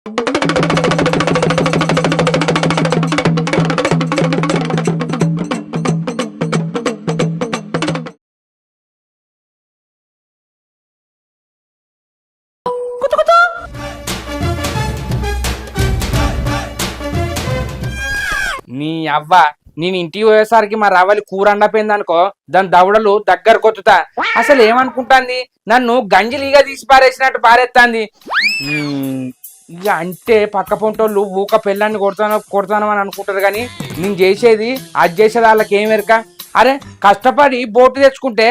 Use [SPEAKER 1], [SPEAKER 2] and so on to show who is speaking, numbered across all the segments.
[SPEAKER 1] నీ అవ్వ నేను ఇంటికి పోయేసరికి మా రవ్వలి కూర అండపోయింది అనుకో దాని దవడలు దగ్గర కొత్తుతా. అసలు ఏమనుకుంటాంది నన్ను గంజిలీగా తీసి పారేసినట్టు పారేస్తాంది. ఇక అంటే పక్క పొంటోళ్ళు ఊక పెళ్ళాన్ని కొడతాను అని అనుకుంటారు కానీ నేను చేసేది అది చేసేది వాళ్ళకి ఏం ఎరక. అరే కష్టపడి బోటు తెచ్చుకుంటే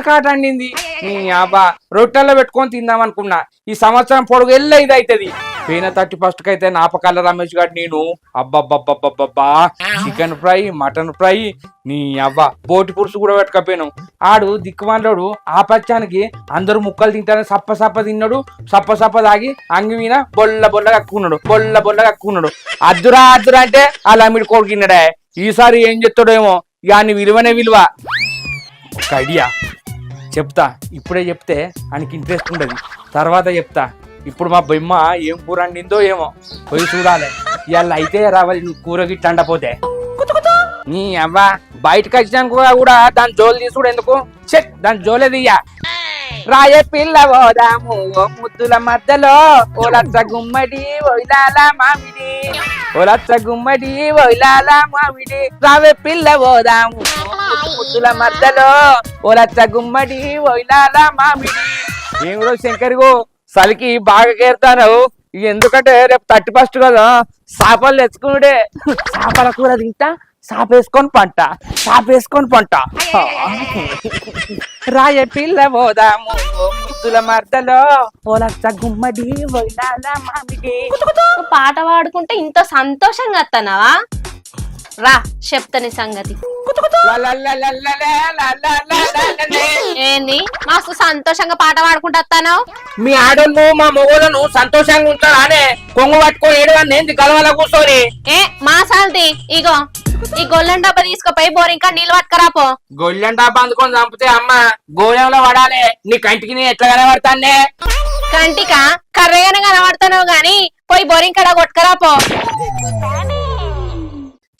[SPEAKER 1] కాటు అండింది. నీ అబ్బా రొట్టెల్లో పెట్టుకొని తిందాం అనుకున్నా. ఈ సంవత్సరం పొడుగు వెళ్ళి ఇది అవుతుంది. పోయిన 31st అయితే నాపకాల రమేష్ గారు నేను అబ్బబ్బబ్బబ్బబ్బా చికెన్ ఫ్రై మటన్ ఫ్రై నీ అవ్వ బోటి పురుసు కూడా పెట్టుకపోయాను. ఆడు దిక్కుమాలోడు ఆ పచ్చానికి అందరూ ముక్కలు తింటానని సప్ప తిన్నాడు. సప్ప తాగి అంగి మీద బొల్ల కక్కున్నాడు. అద్దురా అంటే ఆ లమ్మిడి కొడుకున్నాడే. ఈసారి ఏం చెప్తాడేమో ఇక విలువనే విలువ. ఒక ఐడియా చెప్తా, ఇప్పుడే చెప్తే ఆయనకి ఇంట్రెస్ట్ ఉండదు, తర్వాత చెప్తా. ఇప్పుడు మా బొమ్మ ఏం కూర అండిందో ఏమో పోయి చూడాలి. ఇవాళ అయితే రావాలి నువ్వు కూర గిట్ట అండపోతే. నీ అవ్వ బయటకు వచ్చినాక కూడా దాని జోలు తీసుడు ఎందుకు? చెట్ దాని జోలే దియ్యా. రాయ పిల్ల పోదాము ఓ ముద్దుల మధ్యలో ఓలచ్చ గుమ్మడి ఒయిలాల మామిడి ఓలచ్చ గుమ్మడి ఒయిలాల మామిడి రావే పిల్ల పోదాము ముద్దుల మధ్యలో ఓలచ్చ గుమ్మడి ఒయిలాల మామిడి. నేను కూడా శంకరిగో చలికి బాగా కేరుతాను. ఎందుకంటే రేపు 31st కదా చేపలు తెచ్చుకున్నాడే. చేపల కూర తింటా సాపేసుకొని పంట రాయ పిల్ల పోదాము ముద్దుల మర్దలో ఓలచ్చ గుమ్మడి ఒయిలాల మామిడి.
[SPEAKER 2] పాట పాడుకుంటే ఇంత సంతోషంగా వస్తున్నావా? రా చెప్తాని సంగతి. ఏంది మస్తు సంతోషంగా పాట పాడుకుంటూ వస్తాను?
[SPEAKER 1] మీ ఆడోళ్ళు మా మొగోళ్ళను సంతోషంగా ఉంటారా అనే కొంగు పట్టుకొని ఏడవని ఏంది గలవల కూర్చొని?
[SPEAKER 2] ఏ మా సాల్తి ఇగో ఈ గొల్లెం డబ్బా తీసుకుపోయి బోరింకా నీళ్ళు పట్టుకరాపో.
[SPEAKER 1] గొల్లెం డబ్బా అందుకొని చంపితే అమ్మ గోళంలో పడాలి. నీ కంటికి నేను ఎట్లా కనబడతానే?
[SPEAKER 2] కంటికా కర్రగానే కనబడతావు గాని పోయి బోరింకాడ కొట్టుకరాపో.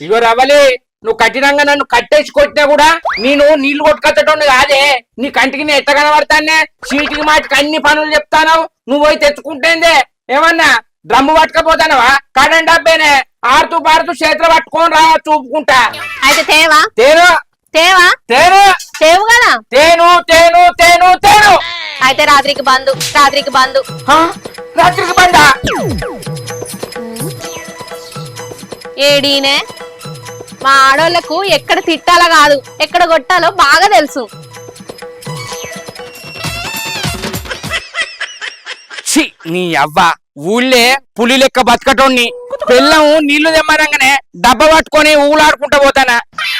[SPEAKER 1] ఇగో రవలి నువ్వు కఠినంగా నన్ను కట్టేసి కొట్టినా కూడా నేను నీళ్లు కొట్టుకొచ్చటోని కాదే. నీ కంటికి నేను ఎట్లా కనబడతానే? చీటికి మాటికి అన్ని పనులు చెప్తాను. నువ్వు పోయి తెచ్చుకుంటేందే ఏమన్నా డ్రమ్ము పట్టుకపోతానవా? కరెంట్ డబ్బేనే ఆడుతూ పాడుతూ చేతులు పట్టుకొని రా చూపుకుంటా.
[SPEAKER 2] అయితే తేవా
[SPEAKER 1] తేను
[SPEAKER 2] తేవా
[SPEAKER 1] తేను
[SPEAKER 2] తేవు కదా.
[SPEAKER 1] తేను తేను తేను తేను
[SPEAKER 2] అయితే రాత్రికి బంధు
[SPEAKER 1] రాత్రికి బందా
[SPEAKER 2] ఏడీనే. మా ఆడోళ్లకు ఎక్కడ తిట్టాలో కాదు ఎక్కడ కొట్టాలో బాగా తెలుసు.
[SPEAKER 1] నీ అవ్వ ఊళ్ళే పులి లెక్క బతకటోన్ని పిల్లం నీళ్లు తెమ్మరంగానే డబ్బా పట్టుకొని ఊలాడుకుంటా పోతానా?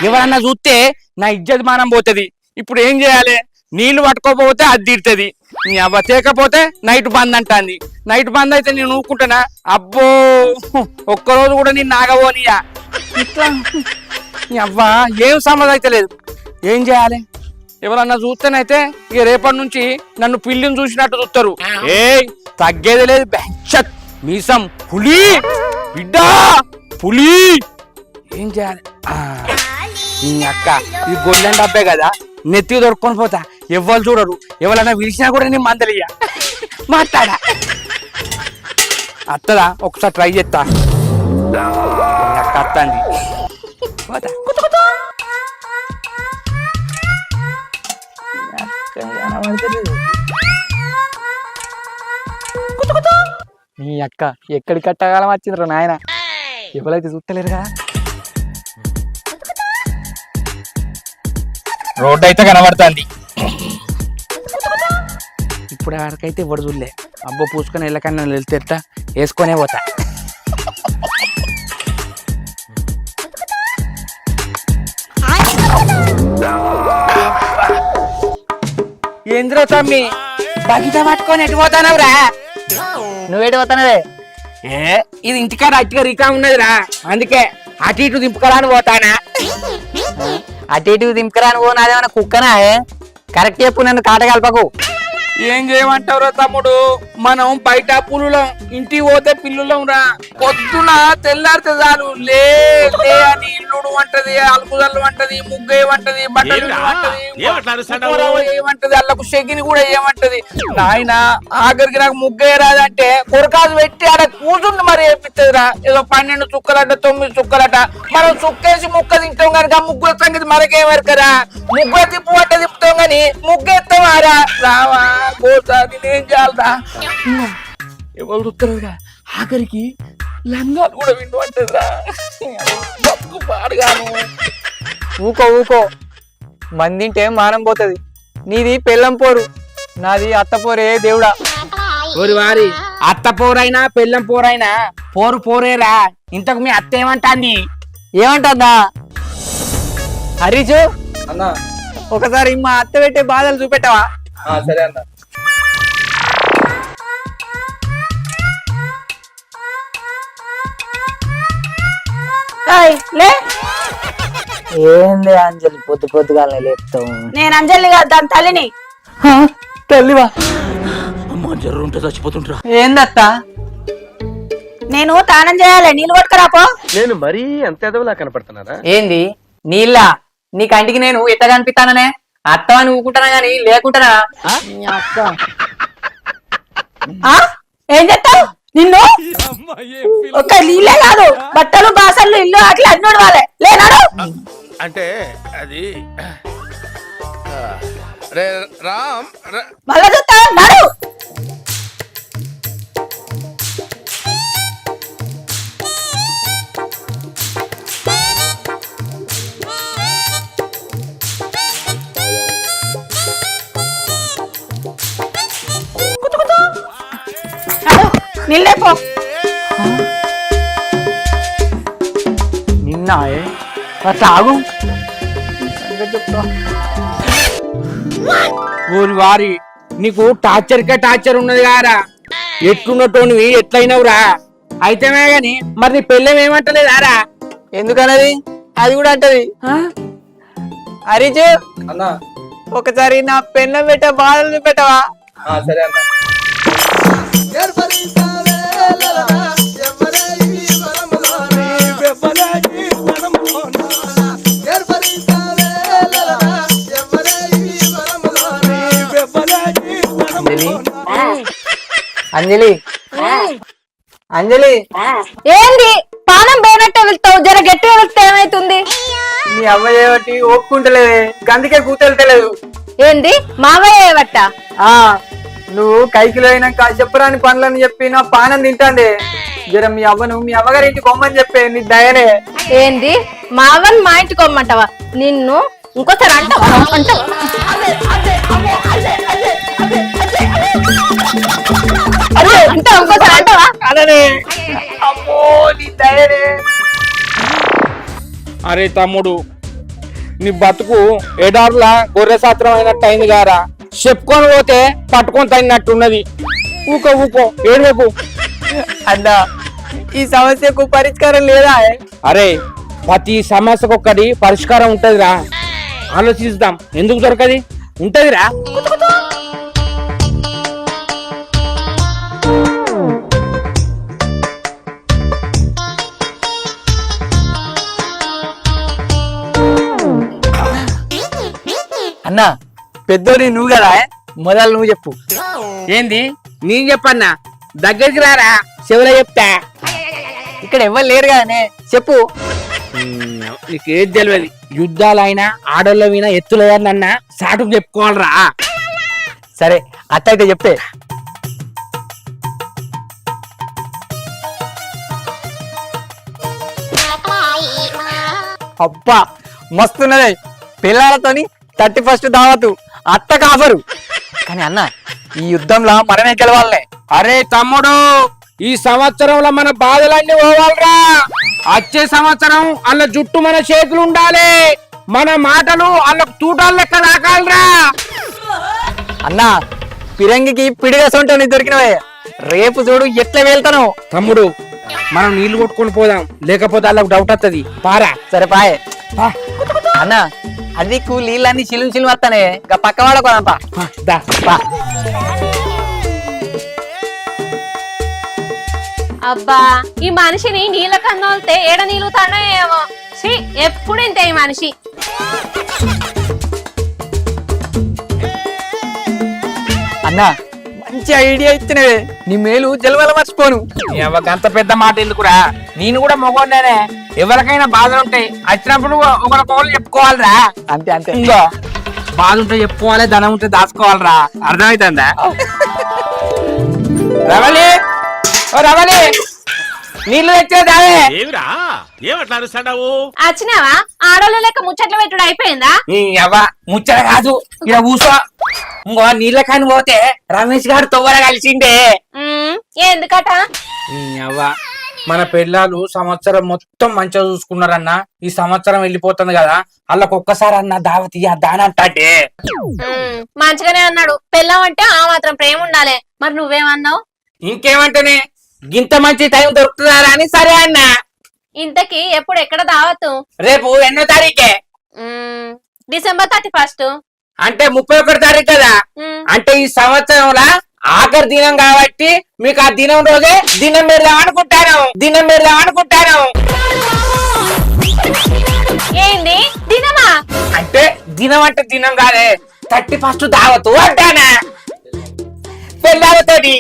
[SPEAKER 1] ఎవరన్నా చూస్తే నా ఇజ్జత్ మానం పోతుంది. ఇప్పుడు ఏం చేయాలి? నీళ్లు పట్టుకోకపోతే అది తీరుతుంది. నీ అవ్వ తేకపోతే నైట్ బంద్ అంటాంది. నైట్ బంద్ అయితే నేను ఊరుకుంటానా? అబ్బో ఒక్కరోజు కూడా నేను నాగబోనియా. ఇట్లా నీ అవ్వ ఏం సమజ్ అయితే లేదు. ఏం చేయాలి? ఎవరన్నా చూస్తేనైతే ఇక రేపటి నుంచి నన్ను పిల్లిని చూసినట్టు చూస్తారు. ఏ తగ్గేది లేదు. బెంచత్ మీసం పులి బిడ్డ పులి. ఏం చేయాలి? నీ అక్క ఇది గొల్లెం డబ్బే కదా, నెత్తి దొరుకుని పోతా. ఎవ్వరు చూడరు. ఎవరన్నా పిలిచినా కూడా నేను మందలియ్యా. మాట్లాడా అత్తదా ఒకసారి ట్రై చేస్తా. అక్క అత్తంది పోతా. నీ అక్క ఎక్కడి కట్టగాలం వచ్చిందిరా నాయన. ఎవరైతే చూస్తలేరు కదా. రోడ్డు అయితే కనబడుతుంది. ఇప్పుడు ఆడికైతే ఎవరు చూడలే. అబ్బో పూసుకొని వెళ్ళకన్నా వెళ్తే వేసుకొనే పోతా. ఏంద్రో తమ్మి బగిట పట్టుకొని ఎటు పోతానవురా?
[SPEAKER 2] నువ్వేటి పోతానవే?
[SPEAKER 1] ఇది ఇంటికాడ అట్టిగా రికా ఉన్నదిరా, అందుకే అటు ఇటు దింపుకరాని పోతానా.
[SPEAKER 3] అటు ఇటు దింపుకరాని పో. నాదేమన్నా కుక్కనా? కరెక్ట్ చెప్పు, నన్ను కాట కలపకు.
[SPEAKER 1] ఏం చేయమంటావురా తమ్ముడు, మనం బయట పులులం, ఇంటికి పోతే పిల్లులం రా. పొద్దున తెల్లారితే చాలు లే లే అని ఇల్లుడు అంటది, అలుపుదల్లు అంటది, ముగ్గు ఏమంటది, బట్టలు ఏమంటది, అల్లకు షెగిని కూడా ఏమంటది. నాయన ఆఖరికి నాకు ముగ్గే రాదంటే కొరకాదు పెట్టి ఆడ కూర్చుండి మరి వేపిస్తుందిరా. ఏదో 12 చుక్కలట 9 చుక్కలట, మనం చుక్కేసి ముక్క తింటాం కనుక ముగ్గుల సంగతి మనకేమెరకరా. ముగ్గు తిప్పు పట్ట తిప్పుతాం గాని ముగ్గెత్తావారా. రావా గోసా నేనేం చేయాలరా. ఎవరు చూస్తారుగా ఆఖరికి లంగాలు కూడా వింటూ అంటదిరా. బతుకు పాడుగాను.
[SPEAKER 3] ఊకో ఊకో, మందింటే మానం పోతుంది. నీది పెళ్ళం పోరు, నాది అత్త పోరే దేవుడా.
[SPEAKER 1] ఓరి వారి అత్త పోరైనా పెళ్ళం పోరైనా పోరు పోరేరా. ఇంతకు మీ అత్త ఏమంటాంది?
[SPEAKER 3] ఏమంటుందా? హరీషు
[SPEAKER 1] అన్నా
[SPEAKER 3] ఒకసారి మా అత్త పెట్టే బాధలు చూపెట్టవా?
[SPEAKER 1] సరే అన్న.
[SPEAKER 2] లే
[SPEAKER 3] ఏంది అంజలి పొద్దు పొద్దుగానే లేపుతావు?
[SPEAKER 2] నేను అంజలి కాదు, దాని తల్లిని.
[SPEAKER 3] తల్లివా?
[SPEAKER 1] చచ్చిపోతుంటా.
[SPEAKER 3] ఏందత్త?
[SPEAKER 2] నేను తానం చేయాలి, నీళ్ళు పట్టుకురాపో.
[SPEAKER 4] నేను మరీ అంత ఎదవలా కనపడుతున్నారా?
[SPEAKER 3] ఏంది నీళ్ళ? నీ కంటికి నేను ఎట్ట కనిపిస్తాననే? అత్త అని ఊకుంటానా గాని లేకుంటానా?
[SPEAKER 2] ఏం చెప్తావు? నిన్ను ఒక్క నీళ్ళే కాదు, బట్టలు బాసన్లు ఇల్లు అట్లా అన్నోడు వాళ్ళే లేనాడు.
[SPEAKER 4] అంటే అది రే రామ్
[SPEAKER 2] మళ్ళా చూస్తా నాడు. నిల్లేపో.
[SPEAKER 3] నిన్న తాగు.
[SPEAKER 1] ఊరి వారి నీకు టార్చర్కే టార్చర్ ఉన్నది కారా. ఎట్లున్నటోనివి ఎట్లయినవురా. అయితేమే గాని మరి నీ పెళ్ళం ఏమంటలేదారా?
[SPEAKER 3] ఎందుకన్నది? అది కూడా అంటది. హరీషు
[SPEAKER 1] అన్నా
[SPEAKER 3] ఒకసారి నా పెన్నం పెట్టే బాధలు చూపెట్టవా?
[SPEAKER 1] సరే అన్న.
[SPEAKER 3] అంజలి అంజలి
[SPEAKER 2] ఏంది పానం పోయినట్టే వెళ్తావు? జర గట్టిగా వెళ్తే ఏమైతుంది?
[SPEAKER 3] నీ అవ్వ చేయబట్టి ఒప్పుకుంటలేదే, గందుకే కూతెళ్తలేదు.
[SPEAKER 2] ఏంది మావయ్య బట్ట?
[SPEAKER 3] నువ్వు కైకిలో అయినాక చెప్పరాని పనులని చెప్పి నా పానం తింటాండే. జర మీ అవ్వను మీ అవ్వగారి ఇంటికి కొమ్మని చెప్పే, నీ దయనే.
[SPEAKER 2] ఏంది మావన్ మా ఇంటికి కొమ్మంటావా? నిన్ను ఇంకోసారి అంటావా? ఇంకోసారి అంటావా?
[SPEAKER 3] అననే. అమ్మో నీ దయనే.
[SPEAKER 1] అరే తమ్ముడు, నీ బతుకు ఎడార్లా గొర్రె సాత్రం అయినట్టు అయింది గారా. చెప్పుకొని పోతే పట్టుకొని తగినట్టున్నది. ఊకో ఊకో ఏడువకు.
[SPEAKER 3] అన్నా ఈ సమస్యకు పరిష్కారం లేదా?
[SPEAKER 1] అరే ప్రతి సమస్యకు ఒక్కటి పరిష్కారం ఉంటదిరా. ఆలోచిద్దాం, ఎందుకు దొరకది? ఉంటదిరా.
[SPEAKER 3] అన్నా పెద్దోని నువ్వు కదా, మొదలు నువ్వు చెప్పు.
[SPEAKER 1] ఏంది నేను చెప్పన్నా? దగ్గరికి రారా, చెవులో చెప్తా.
[SPEAKER 3] ఇక్కడ ఎవరు లేరు కదనే, చెప్పు.
[SPEAKER 1] నీకేది తెలియదు. యుద్ధాలైనా ఆడోళ్ళ వినా ఎత్తులేదన్నా సాటుకు చెప్పుకోవాలరా.
[SPEAKER 3] సరే అత్త అయితే చెప్పే. అబ్బా మస్తున్నదే, పిల్లలతోని 31st దావతు, అత్త కాఫరు. కానీ అన్న ఈ యుద్ధంలో మనమే గెలవాలనే.
[SPEAKER 1] అరే తమ్ముడు, ఈ సంవత్సరంలో మన బాధలన్నీ పోవాలరా. వచ్చే సంవత్సరం అల్ల జుట్టు మన చేతులు ఉండాలి, మన మాటలు అల్లకు తూటాలు లెక్క తాకాలరా.
[SPEAKER 3] అన్న పిరంగికి పిడిగా సొంటని దొరికినవే, రేపు చూడు ఎట్లా వెళ్తాను.
[SPEAKER 1] తమ్ముడు మనం నీళ్లు కొట్టుకొని పోదాం, లేకపోతే అల్లకు డౌట్ వస్తుంది. పారా.
[SPEAKER 3] సరే పాయే. అన్న అది నీళ్ళన్నీ చిలుము వస్తానే ఇక పక్క వాడకోదంతా
[SPEAKER 1] దా బా.
[SPEAKER 5] అబ్బా ఈ మనిషిని నీళ్ళ కన్నోళ్తే ఏడ నీళ్ళుతాడో ఏమో. ఛీ, ఎప్పుడు ఇంతే ఈ మనిషి.
[SPEAKER 3] అన్నా మంచి ఐడియా ఇచ్చినవే, నీ మేలు జలవల మర్చిపోను.
[SPEAKER 1] అంత పెద్ద మాట ఎందుకురా, నేను కూడా మొగోండేనే. ఎవరికైనా బాధలు ఉంటాయి, వచ్చినప్పుడు ఒకరికొకరు చెప్పుకోవాలిరా.
[SPEAKER 3] అంతే అంతే.
[SPEAKER 1] ఇంకో బాధ ఉంటే చెప్పుకోవాలి, ధనం ఉంటే దాచుకోవాలిరా. అర్థమవుతుందా? రవలి, ఓ రవలి, నీళ్ళు తెచ్చేదావే.
[SPEAKER 6] ఏమిరా ఏమట్లా అరుస్తాడావు?
[SPEAKER 5] వచ్చినావా? ఆడోళ్ళ లెక్క ముచ్చట్లు పెట్టుడు అయిపోయిందా?
[SPEAKER 1] నీ అవ్వ ముచ్చట కాదు, ఇలా కూసో. ఇంకో నీళ్ళ కాని పోతే రమేష్ గారు తొవ్వర కలిసిండే.
[SPEAKER 5] ఎందుకట?
[SPEAKER 1] నీ అవ్వ మన పిల్లలు సంవత్సరం మొత్తం మంచిగా చూసుకున్నారన్న, ఈ సంవత్సరం వెళ్ళిపోతుంది కదా, వాళ్ళకి ఒక్కసారి అన్న దావతి దానంటే.
[SPEAKER 5] మంచిగానే అన్నాడు. పెళ్ళం అంటే ఆ మాత్రం ప్రేమ ఉండాలి. మరి నువ్వేమన్నావు?
[SPEAKER 1] ఇంకేమంటేనే గింత మంచి టైం దొరుకుతుందా అని సరే అన్న.
[SPEAKER 5] ఇంతకి ఎప్పుడు ఎక్కడ దావత్తు?
[SPEAKER 1] రేపు ఎన్నో తారీఖే?
[SPEAKER 5] డిసెంబర్ 31.
[SPEAKER 1] అంటే 31 తారీఖు కదా. అంటే ఈ సంవత్సరంలో ఆఖరి దినం కాబట్టి మీకు ఆ దినం రోజే దినం పెడదాం అనుకుంటాను.
[SPEAKER 5] ఏంది దినమా?
[SPEAKER 1] అంటే దినం కాదే, 31 దావతు అంటానా పెళ్ళావతోటి.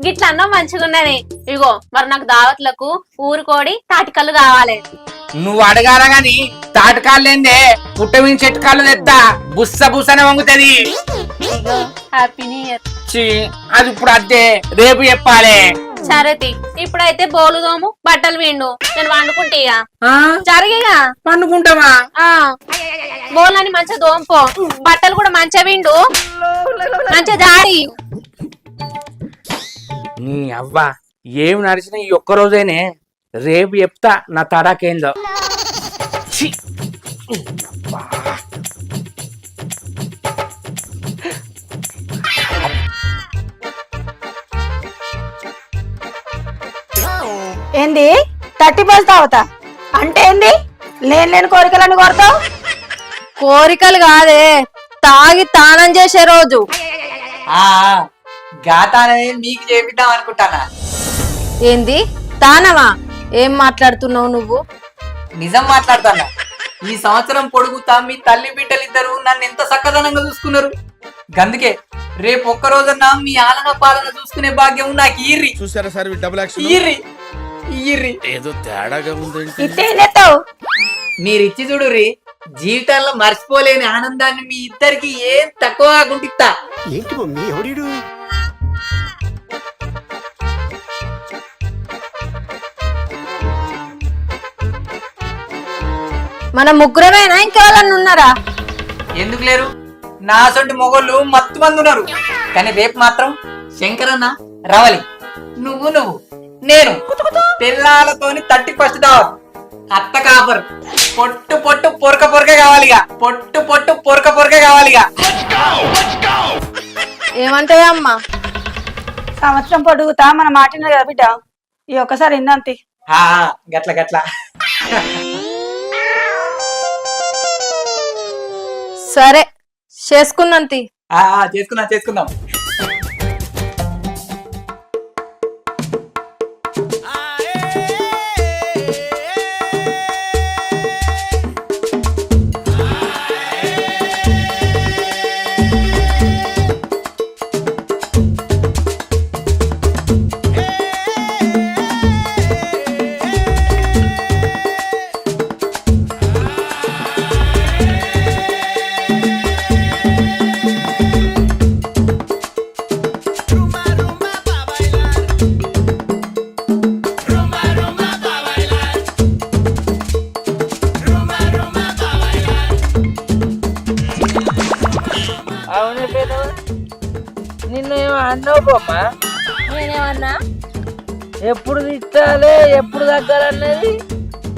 [SPEAKER 5] గిట్ల అన్నం మంచిగున్నది. ఇగో మరి నాకు దావత్లకు ఊరుకోడి తాటికల్లు కావాలి.
[SPEAKER 1] నువ్వు అడగాల గాని తాటకాళ్ళేందే, పుట్టమిని చెట్టుకాళ్ళు తెత్తా, బుస్సనే వంగుతుంది.
[SPEAKER 5] Happy new year.
[SPEAKER 1] అది ఇప్పుడు అద్దే, రేపు చెప్పాలి.
[SPEAKER 5] సరేతి, ఇప్పుడైతే బోలు దోము, బట్టలు విండు, నేను వండుకుంటా. జరిగేగా
[SPEAKER 1] పండుకుంటావా?
[SPEAKER 5] బోలని మంచిగా దోంపో, బట్టలు కూడా మంచిగా విండు, మంచిగా జాడి.
[SPEAKER 1] నీ అవ్వ ఏమి నడిచినా ఈ ఒక్క రోజేనే, రేపు చెప్తా నా తడాకేందో.
[SPEAKER 2] ఏంది 31 తాగుతా అంటే ఏంది? లేని కోరికలను కోరుతావు?
[SPEAKER 5] కోరికలు కాదే, తాగి తానం చేసే రోజు.
[SPEAKER 3] గాతానే మీకు చేపిద్దాం అనుకుంటానా.
[SPEAKER 5] ఏంది తానమా? ఏం మాట్లాడుతున్నావు నువ్వు?
[SPEAKER 3] నిజం మాట్లాడతానా. ఈ సంవత్సరం పొడుగుతా మీ తల్లి బిడ్డలిద్దరు నన్ను ఎంత చక్కదనంగా చూసుకున్నారు. గందుకే రేపు ఒక్క రోజన్నా మీ ఆలన పాలన చూసుకునే భాగ్యం నాకు ఈర్రి.
[SPEAKER 4] చూసారా సార్ డబుల్ యాక్షన్?
[SPEAKER 3] ఈర్రి
[SPEAKER 4] ఏదో తేడాగా ఉందంటే.
[SPEAKER 2] ఇత్తేం చేస్తావు?
[SPEAKER 3] మీరిచ్చి చూడుర్రి, జీవితంలో మర్చిపోలేని ఆనందాన్ని మీ ఇద్దరికి ఏం తక్కువ గుంటిస్తా.
[SPEAKER 6] ఏంటి మమ్మీ ఎవడీడు?
[SPEAKER 5] మన ముగ్గురమేనా ఇంకెవరన్నా ఉన్నారా?
[SPEAKER 3] ఎందుకు లేరు, నా సొంటి మొగోళ్ళు మత్తు మంది ఉన్నారు. కానీ రేపు మాత్రం శంకరన్న, రవలి, నువ్వు నేను పిల్లలతోని 31 దావత్. అత్త కాపర్ పొట్టు పొరక కావాలిగా, పొరక కావాలిగా.
[SPEAKER 5] ఏమంటావే అమ్మా?
[SPEAKER 2] సంవత్సరం పొడుగుతా మన మాటిన కదా బిడ్డ, ఈ ఒక్కసారి ఇందంతి.
[SPEAKER 3] గట్ల
[SPEAKER 5] సరే చేసుకున్నంతి.
[SPEAKER 3] చేసుకుందాం.
[SPEAKER 1] నిన్నేమో అన్నావు బొమ్మ,
[SPEAKER 5] నేనేమన్నా?
[SPEAKER 1] ఎప్పుడు తిట్టాలి ఎప్పుడు తగ్గాలన్నది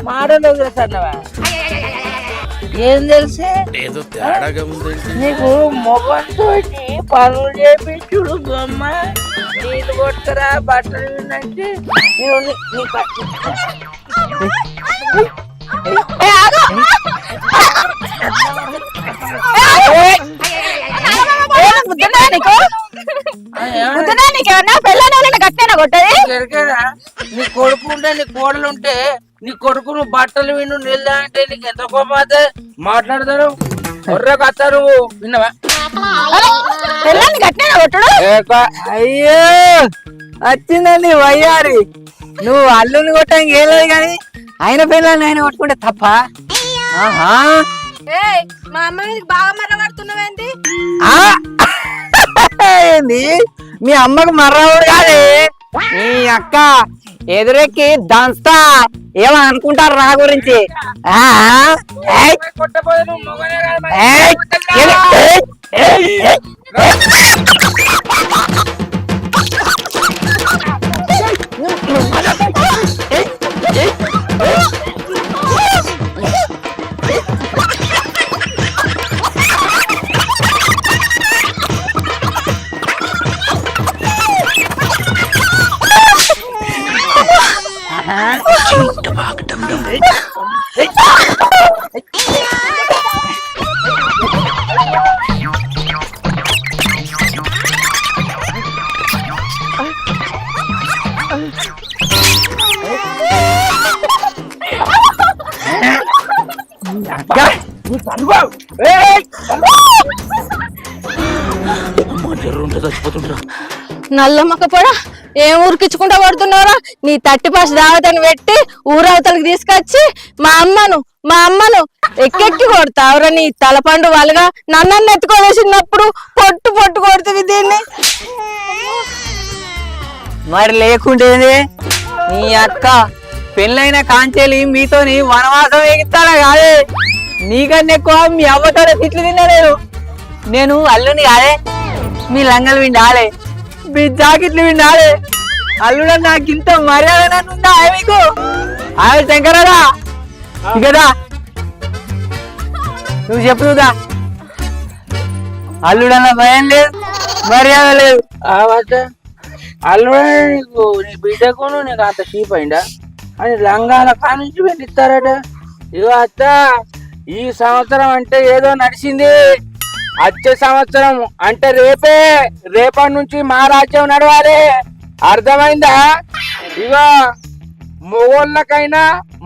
[SPEAKER 1] మాటలో తెలుసు అన్నవా? ఏం తెలిసే?
[SPEAKER 4] ఏదో తేడాగా ఉందంటే.
[SPEAKER 1] నీకు మొగంతో పనులు చేపించుడు బొమ్మ, నీళ్ళు కొట్టుకురా బట్టలు అంటే
[SPEAKER 2] నీకు బుద్ధునా నీకేమన్నా పెళ్ళాన్ని కట్టానా కొట్టది
[SPEAKER 1] ఎరికేనా నీ కొడుకు ఉంటే నీ కోడలు ఉంటే నీ కొడుకు నువ్వు బట్టలు విను నీళ్ళు అంటే నీకు ఎంత కోపం అయితే మాట్లాడతారు ఒర్రకు వస్తారు నువ్వు విన్నావా
[SPEAKER 2] పెళ్ళాన్ని కట్టానా కొట్టడు
[SPEAKER 3] అయ్యో వచ్చిందండి వయ్యారి నువ్వు అల్లుని కొట్టడానికి ఏం లేదు కానీ ఆయన పిల్లల్ని ఆయన కొట్టుకుంటే తప్ప ఆహా
[SPEAKER 2] మా అమ్మ బాగా మర్రబడుతున్నావేంటి
[SPEAKER 3] ఏంది మీ అమ్మకు మర్రవుడు కాదే మీ అక్క ఎదురెక్కి దంస్తా ఏమో అనుకుంటారు నా గురించి
[SPEAKER 1] కొట్టపోతే నువ్వు మొగనే కాదు మరి.
[SPEAKER 2] నల్లమ్మక పొడ ఏం ఊరికిచ్చుకుంటా పడుతున్నారా నీ 30 దావతని పెట్టి ఊరవతలకి తీసుకొచ్చి మా అమ్మను ఎక్కెక్కి కొడతావురా నీ తలపండు వాళ్ళగా నన్ను ఎత్తుకోవేసినప్పుడు పొట్టు పొట్టు కొడుతుంది దీన్ని
[SPEAKER 3] మరి లేకుంటేది నీ అక్క పెళ్ళైన కాంచెలి మీతోని వనవాసం ఎగిస్తాడా కాదే నీకన్నా ఎక్కువ మీ అవ్వతోనే తిట్లు తిన్నా నేను అల్లుని కాదే మీ లంగలు విండాలే మీ జాకెట్లు విండాలే అల్లుడ నాకు ఇంత మర్యాద ఉందా మీకు ఆమె శంకరరా కదా నువ్వు చెప్పుదా అల్లుడన్న భయం లేదు మర్యాద లేదు
[SPEAKER 1] అల్లుడే నీకు నీ బిడ్డకును నీకు అంత చీప్ అయిందా అని లంగాల కానుంచి పెట్టిస్తారట ఇగో అత్త ఈ సంవత్సరం అంటే ఏదో నడిచింది వచ్చే సంవత్సరం అంటే రేపటి నుంచి మా రాజ్యం నడవాలి అర్థమైందా ఇగో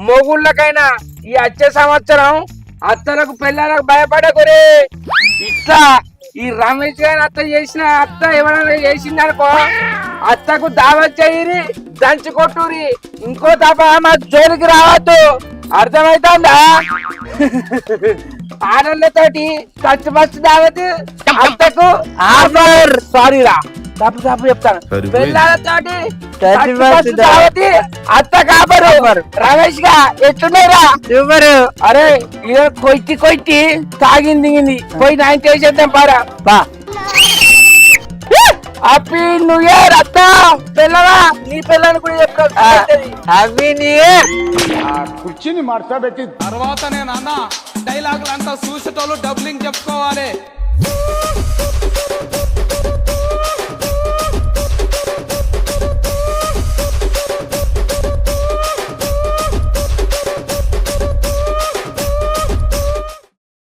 [SPEAKER 1] మొగుళ్ళకైనా ఈ వచ్చే సంవత్సరం అత్తలకు పిల్లలకు భయపడకురే ఇట్లా ఈ రమేష్ గారి అత్త ఎవరైనా చేసింది అనుకో అత్తకు దావత్ చేయరి దంచి కొట్టురి ఇంకో తప్ప మా జోలికి రావద్దు అర్థమైతుందా ఆడళ్ళతోటి ఫస్ట్ దావత్ అత్తకు సారీరా తప్పు చెప్తాను పిల్లలతోటి దావత్ అత్త కాపరు రమేష్ గా ఎట్లున్నారా
[SPEAKER 3] సూపర్
[SPEAKER 1] అరే ఇక కొట్టి తాగింది దిగింది పోయి 9 చేసేద్దాం పారా
[SPEAKER 3] బా
[SPEAKER 1] హ్యాపీ న్యూ ఇయర్ అత్త పిల్లవా నీ పిల్లని కూడా చెప్తాను
[SPEAKER 3] హ్యాపీ న్యూ ఇయర్
[SPEAKER 7] తర్వాత నేను అన్న డైలాగులు అంతా చూసేటోళ్ళు డబ్లింగ్ చెప్పుకోవాలి